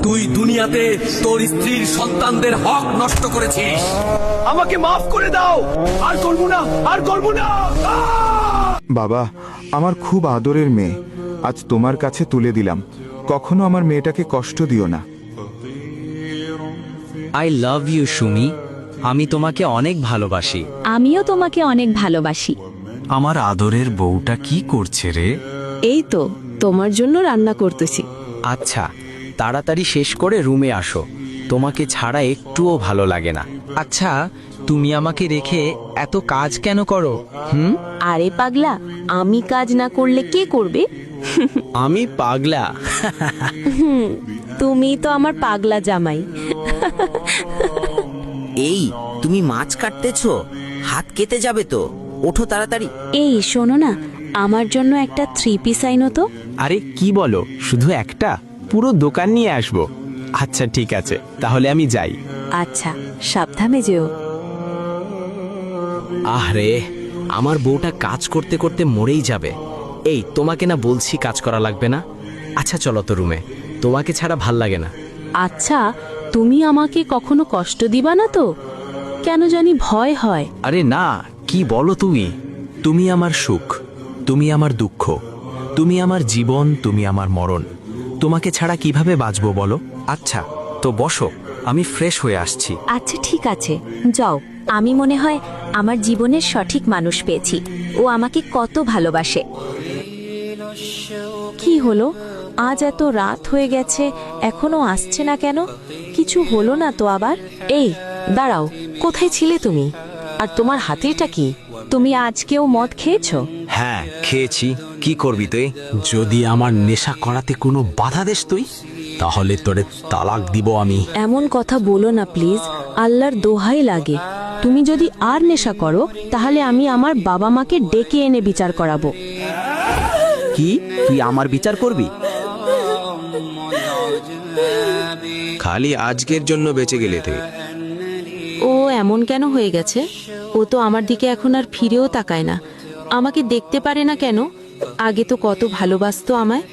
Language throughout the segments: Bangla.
তুই দুনিয়াতে তোর স্ত্রীর সন্তানদের হক নষ্ট করেছিস। আমাকে মাফ করে দাও, আর করবো না, আর করবো না। বাবা, আমার খুব আদরের মেয়ে, আজ তোমার কাছে তুলে দিলাম। কখনো আমার মেয়েটাকে কষ্ট দিও না। আই লাভ ইউ সুমি, আমি তোমাকে অনেক ভালোবাসি। আমিও তোমাকে অনেক ভালোবাসি। আমার আদরের বউটা কি করছে রে? এই তো তোমার জন্য রান্না করতেছি। আচ্ছা, তাড়াতাড়ি শেষ করে রুমে আসো, তোমাকে ছাড়া একটুও ভালো লাগে না। আচ্ছা, তুমি আমাকে রেখে এত কাজ কেন করো? আরে পাগলা, আমি কাজ না করলে কে করবে? আমি পাগলা? তুমি তো আমার পাগলা জামাই। এই তুমি মাছ কাটতেছো, হাত কেটে যাবে তো, ওঠো তাড়াতাড়ি। এই শোনো না, আমার জন্য একটা 3 পিস আইনো তো। আরে কি বলো, শুধু একটা? পুরো দোকান নিয়ে আসবো। আচ্ছা ঠিক আছে, তাহলে আমি যাই। আচ্ছা, সাবধানে যেও। আরে, আমার বউটা কাজ করতে করতে মরেই যাবে। এই, তোমাকে না বলছি কাজ করা লাগবে না? আচ্ছা চলো তো রুমে, তোমাকে ছাড়া ভাল লাগে না। আচ্ছা, তুমি আমাকে কখনো কষ্ট দিবা না তো? কেন জানি ভয় হয়। আরে না, কি বলো তুমি? তুমি আমার সুখ, তুমি আমার দুঃখ, তুমি আমার জীবন, তুমি আমার মরণ। তোমাকে ছাড়া কিভাবে বাঁচবো বলো? আচ্ছা তো বসো, আমি ফ্রেশ হয়ে আসছি। আচ্ছা ঠিক আছে, যাও। আমি মনে হয় আমার জীবনের সঠিক মানুষ পেয়েছি। ও আমাকে কত ভালোবাসে। কি হলো, আজ এত রাত হয়ে গেছে, এখনো আসছে না কেন? কিছু হলো না তো আবার? এই দাঁড়াও, কোথায় ছিলে তুমি? আর তোমার হাতেরটা কি? তুমি আজকেও মদ খেয়েছো? হ্যাঁ খেয়েছি, কি করবি তুই? যদি আমার নেশা করাতে কোনো বাধা দেস তুই, তাহলে তোরে তালাক দিব আমি। এমন কথা বলো না প্লিজ, আল্লাহর দোহাই লাগে। তুমি যদি আর নেশা করো, তাহলে আমি আমার বাবা মাকে ডেকে এনে বিচার করাবো। কি তুই আমার বিচার করবি? খালি আজকের জন্য বেঁচে গেলে তুই। ও এমন কেন হয়ে গেছে? ও তো আমার দিকে এখন আর ফিরেও তাকায় না। আমাকে দেখতে পারে না কেন? আগে তো কত ভালোবাসতো আমায়।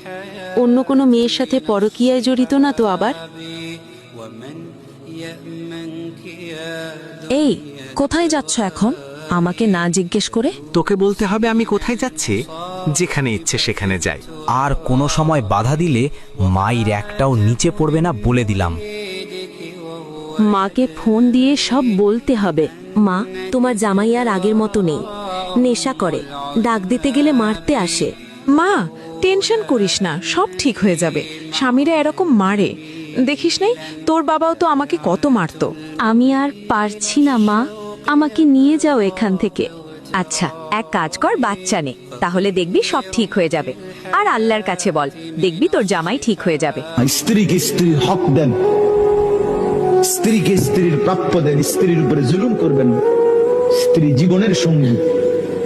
অন্য কোনো মেয়ের সাথে পরকীয়ায় জড়িত না তো আবার? এই, কোথায় যাচ্ছ এখন আমাকে না জিজ্ঞেস করে? তোকে বলতে হবে আমি কোথায় যাচ্ছি? যেখানে ইচ্ছে সেখানে যাই। আর কোনো সময় বাধা দিলে মায়ের একটাও নিচে পড়বে না বলে দিলাম। মাকে ফোন দিয়ে সব বলতে হবে। মা, তোমার জামাই আর আগের মতো নেই। নেশা করে, ডাক দিতে গেলে মারতে আসে। মা, টেনশন করিস না, সব ঠিক হয়ে যাবে। স্বামীরা এরকম মারে, দেখিস নাই? তোর বাবাও তো আমাকে কত মারতো। আমি আর পারছি না মা, আমাকে নিয়ে যাও এখান থেকে। আচ্ছা, এক কাজ কর, বাচ্চা নে, তাহলে দেখবি সব ঠিক হয়ে যাবে। আর আল্লাহর কাছে বল, দেখবি তোর জামাই ঠিক হয়ে যাবে। স্ত্রীকে স্ত্রীর হক দেন, স্ত্রীকে স্ত্রীর প্রাপ্য দেন, স্ত্রীর উপরে জুলুম করবেন না। স্ত্রী জীবনের সঙ্গী,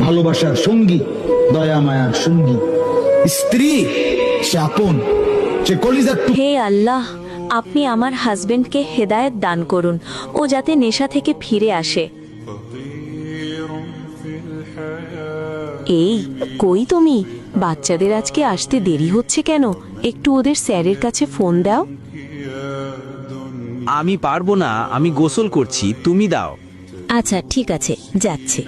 ভালোবাসার সঙ্গী, দয়া মায়ার সঙ্গী। স্ত্রী সে আপন, সে কলিজার টুকরো। হে আল্লাহ, আপনি আমার হাজবেন্ডকে হেদায়েত দান করুন, ও যাতে নেশা থেকে ফিরে আসে। এই কই তুমি? বাচ্চাদের আজকে আসতে দেরি হচ্ছে কেন? একটু ওদের স্যারের কাছে ফোন দাও। আমি পারবো না, আমি গোসল করছি, তুমি দাও। আচ্ছা ঠিক আছে, যাচ্ছে।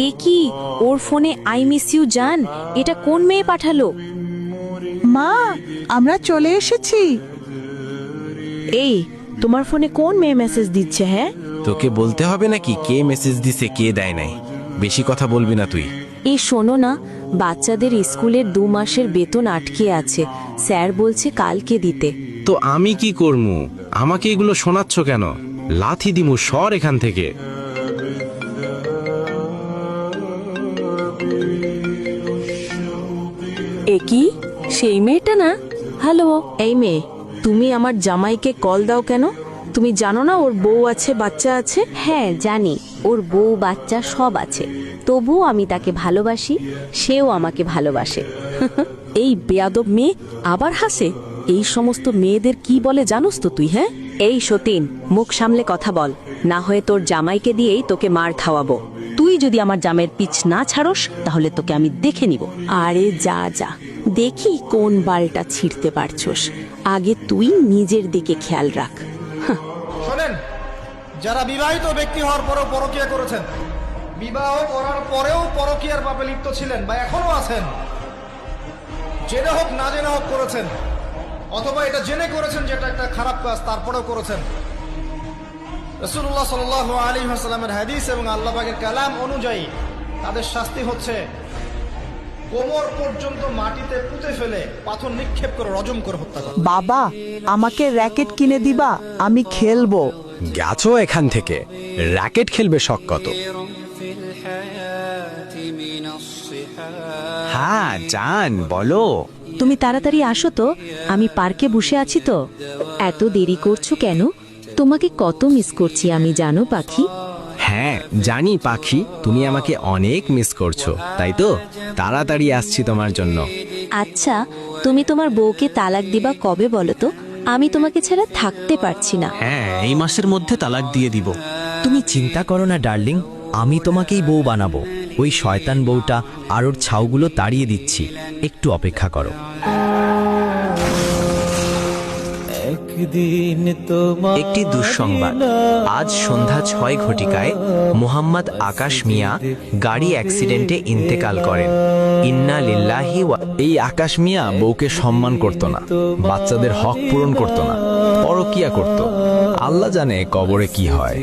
এ কি, ওর ফোনে আই মিস ইউ জান, এটা কোন মেয়ে পাঠালো? মা, আমরা চলে এসেছি। এই, তোমার ফোনে কোন মেয়ে মেসেজ দিচ্ছে? হ্যাঁ, তোকে বলতে হবে নাকি কে মেসেজ দিছে কে দেয় নাই? বেশি কথা বলবি না তুই। এই শোনো না, বাচ্চাদের স্কুলের 2 মাসের বেতন আটকে আছে, স্যার বলছে কালকে দিতে। তো আমি কি করমু? আমাকে এগুলো শোনাচ্ছ কেন? লাথি দিমু, সর এখান থেকে। এ কি, সেই মেয়েটা না? হ্যালো, এই মেয়ে, তুমি আমার জামাইকে কল দাও কেন? তুমি জানো না ওর বউ আছে, বাচ্চা আছে? হ্যাঁ জানি, ওর বউ বাচ্চা সব আছে, তবুও আমি তাকে ভালোবাসি, সেও আমাকে ভালোবাসে। এই বেয়াদব মেয়ে আবার হাসে। এই সমস্ত মেয়েদের কি বলে জানোস তো তুই? হ্যাঁ, এই সতীন, মুখ সামলে কথা বল, না হয়ে তোর জামাইকে দিয়েই তোকে মার খাওয়াবো। তুই যদি আমার জামাইয়ের পিছ না ছাড়স, তাহলে তোকে আমি দেখে নিব। আরে যা যা, দেখি কোন বালটা ছিঁড়তে পারছস। আগে তুই নিজের দিকে খেয়াল রাখ। শোনেন, যারা বিবাহিত ব্যক্তি হওয়ার পরেও পরকীয়া করেছেন, বিবাহ করার পরেও পরকীয়ার পাপে লিপ্ত ছিলেন বা এখনো আছেন, জেনে হোক না জেনে হোক করেছেন, অথবা এটা জেনে করেছেন যেটা একটা খারাপ কাজ তারপরেও করেছেন, রাসূলুল্লাহ সাল্লাল্লাহু আলাইহি ওয়াসাল্লামের হাদিস এবং আল্লাহ পাকের কালাম অনুযায়ী তাদের শাস্তি হচ্ছে কোমর পর্যন্ত মাটিতে পুঁতে ফেলে পাথর নিক্ষেপ করে রজম করে হত্যা করা। বাবা, আমাকে র্যাকেট কিনে দিবা, আমি খেলবো। গেছো এখান থেকে, র্যাকেট খেলবে শখ কত? হ্যাঁ জান, বলো। তুমি তাড়াতাড়ি আসো তো, আমি পার্কে বসে আছি তো। এত দেরি করছো কেন? তোমাকে কত মিস করছি আমি, জানো পাখি? হ্যাঁ জানি পাখি, তুমি আমাকে অনেক মিস করছো, তাই তো তাড়াতাড়ি আসছি তোমার জন্য। আচ্ছা, তুমি তোমার বউকে তালাক দিবা কবে বলো তো? আমি তোমাকে ছাড়া থাকতে পারছি না। হ্যাঁ, এই মাসের মধ্যে তালাক দিয়ে দিব। তুমি চিন্তা করো না ডার্লিং, আমি তোমাকেই বউ বানাবো। ওই শয়তান বউটা আর ওর ছাউগুলো তাড়িয়ে দিচ্ছি, একটু অপেক্ষা করো। একটি দুঃসংবাদ, আজ সন্ধ্যা 6 ঘটিকায় মোহাম্মদ আকাশ মিয়া গাড়ি অ্যাক্সিডেন্টে ইন্তেকাল করেন। ইন্না লিল্লাহি ওয়া। এই আকাশ মিয়া বউকে সম্মান করত না, বাচ্চাদের হক পূরণ করত না, পরকিয়া করত। আল্লাহ জানে কবরে কি হয়।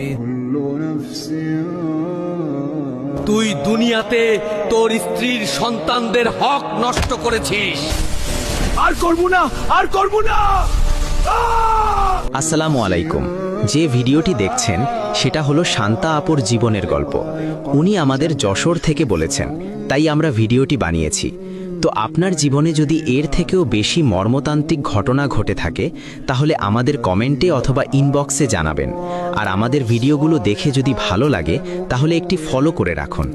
তুই দুনিয়াতে তোর স্ত্রীর সন্তানদের হক নষ্ট করেছিস। আর করব না, আর করব না। আসসালামু আলাইকুম। যে ভিডিওটি দেখছেন সেটা হলো শান্তা আপুর জীবনের গল্প। উনি আমাদের যশোর থেকে বলেছেন, তাই আমরা ভিডিওটি বানিয়েছি। তো আপনার জীবনে যদি এর থেকেও বেশি মর্মতান্ত্রিক ঘটনা ঘটে থাকে তাহলে আমাদের কমেন্টে অথবা ইনবক্সে জানাবেন। আর আমাদের ভিডিওগুলো দেখে যদি ভালো লাগে তাহলে একটি ফলো করে রাখুন।